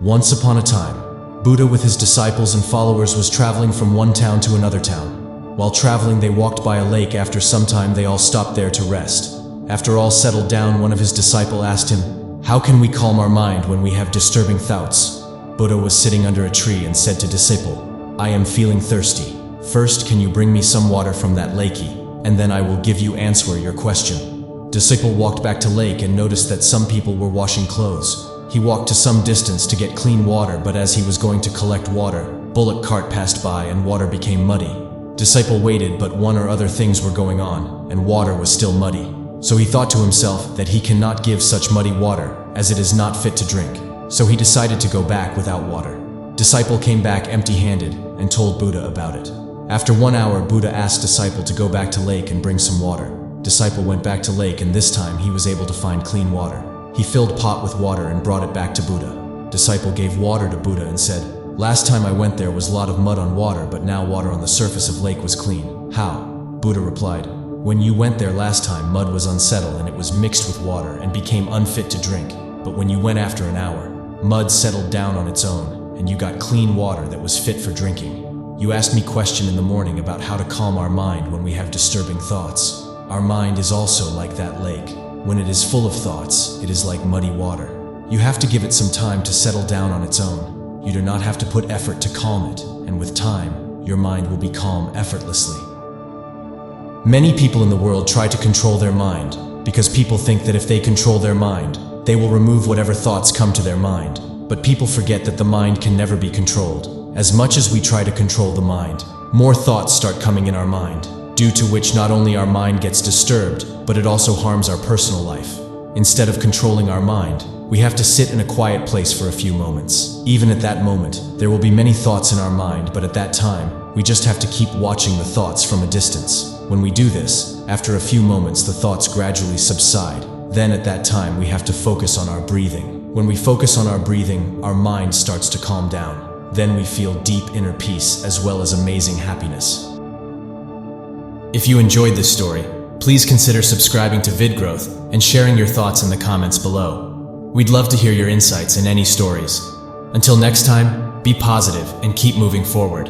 Once upon a time, Buddha with his disciples and followers was traveling from one town to another town. While traveling, they walked by a lake. After some time, they all stopped there to rest. After all settled down, one of his disciples asked him, "How can we calm our mind when we have disturbing thoughts?" Buddha was sitting under a tree and said to disciple, "I am feeling thirsty. First, can you bring me some water from that lakey, and then I will give you answer your question." Disciple walked back to lake and noticed that some people were washing clothes. He walked to some distance to get clean water, but as he was going to collect water, bullock cart passed by and water became muddy. Disciple waited, but one or other things were going on, and water was still muddy. So he thought to himself that he cannot give such muddy water, as it is not fit to drink. So he decided to go back without water. Disciple came back empty-handed and told Buddha about it. After 1 hour, Buddha asked disciple to go back to lake and bring some water. Disciple went back to lake, and this time he was able to find clean water. He filled pot with water and brought it back to Buddha. Disciple gave water to Buddha and said, "Last time I went there was a lot of mud on water, but now water on the surface of lake was clean. How?" Buddha replied, "When you went there last time, mud was unsettled and it was mixed with water and became unfit to drink. But when you went after an hour, mud settled down on its own, and you got clean water that was fit for drinking. You asked me question in the morning about how to calm our mind when we have disturbing thoughts. Our mind is also like that lake. When it is full of thoughts, it is like muddy water. You have to give it some time to settle down on its own. You do not have to put effort to calm it, and with time, your mind will be calm effortlessly." Many people in the world try to control their mind because people think that if they control their mind, they will remove whatever thoughts come to their mind. But people forget that the mind can never be controlled. As much as we try to control the mind, more thoughts start coming in our mind, due to which not only our mind gets disturbed, but it also harms our personal life. Instead of controlling our mind, we have to sit in a quiet place for a few moments. Even at that moment, there will be many thoughts in our mind, but at that time, we just have to keep watching the thoughts from a distance. When we do this, after a few moments, the thoughts gradually subside. Then at that time, we have to focus on our breathing. When we focus on our breathing, our mind starts to calm down. Then we feel deep inner peace as well as amazing happiness. If you enjoyed this story, please consider subscribing to VidGrowth and sharing your thoughts in the comments below. We'd love to hear your insights in any stories. Until next time, be positive and keep moving forward.